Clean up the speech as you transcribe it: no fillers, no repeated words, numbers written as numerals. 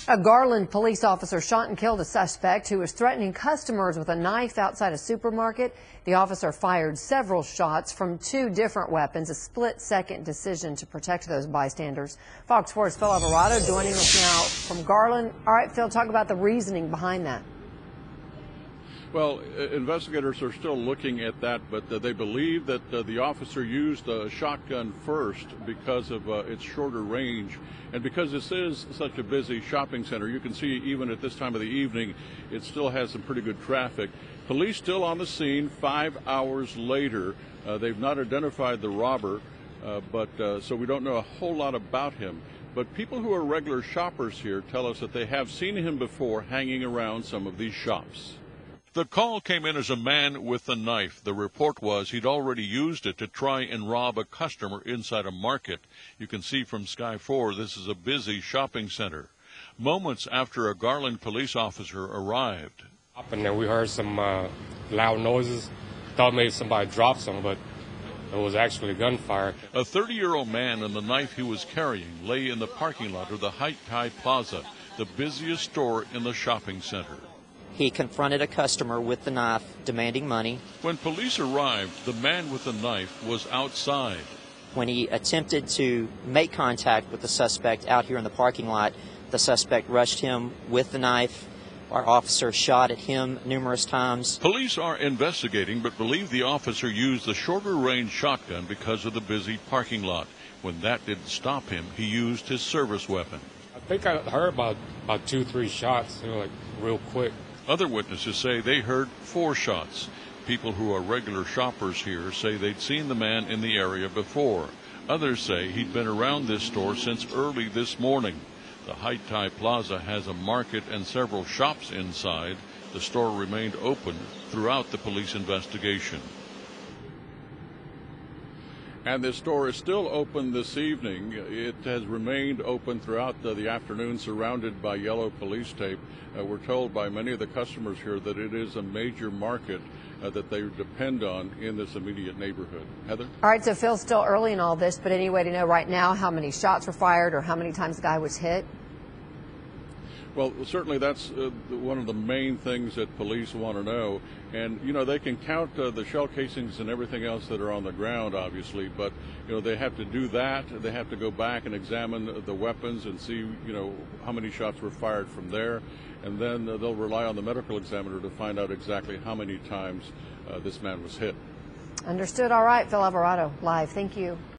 A Garland police officer shot and killed a suspect who was threatening customers with a knife outside a supermarket. The officer fired several shots from two different weapons, a split-second decision to protect those bystanders. Fox 4's Phil Alvarado joining us now from Garland. All right, Phil, talk about the reasoning behind that. Well, investigators are still looking at that, but they believe that the officer used a shotgun first because of its shorter range. And because this is such a busy shopping center, you can see even at this time of the evening, it still has some pretty good traffic. Police still on the scene 5 hours later. They've not identified the robber, so we don't know a whole lot about him. But people who are regular shoppers here tell us that they have seen him before hanging around some of these shops. The call came in as a man with a knife. The report was he'd already used it to try and rob a customer inside a market. You can see from Sky 4 this is a busy shopping center. Moments after a Garland police officer arrived. And then we heard some loud noises. Thought maybe somebody dropped some, but it was actually gunfire. A 30-year-old man and the knife he was carrying lay in the parking lot of the High Plaza, the busiest store in the shopping center. He confronted a customer with the knife, demanding money. When police arrived, the man with the knife was outside. When he attempted to make contact with the suspect out here in the parking lot, the suspect rushed him with the knife. Our officer shot at him numerous times. Police are investigating, but believe the officer used the shorter-range shotgun because of the busy parking lot. When that didn't stop him, he used his service weapon. I think I heard about 2-3 shots, like real quick. Other witnesses say they heard 4 shots. People who are regular shoppers here say they'd seen the man in the area before. Others say he'd been around this store since early this morning. The High Plaza has a market and several shops inside. The store remained open throughout the police investigation. And this store is still open this evening. It has remained open throughout the afternoon, surrounded by yellow police tape. We're told by many of the customers here that it is a major market that they depend on in this immediate neighborhood. Heather? All right, so Phil's still early in all this, but any way to know right now how many shots were fired or how many times the guy was hit? Well, certainly that's one of the main things that police want to know. And, you know, they can count the shell casings and everything else that are on the ground, obviously, but, you know, they have to do that. They have to go back and examine the weapons and see, you know, how many shots were fired from there. And then they'll rely on the medical examiner to find out exactly how many times this man was hit. Understood. All right, Phil Alvarado, live. Thank you.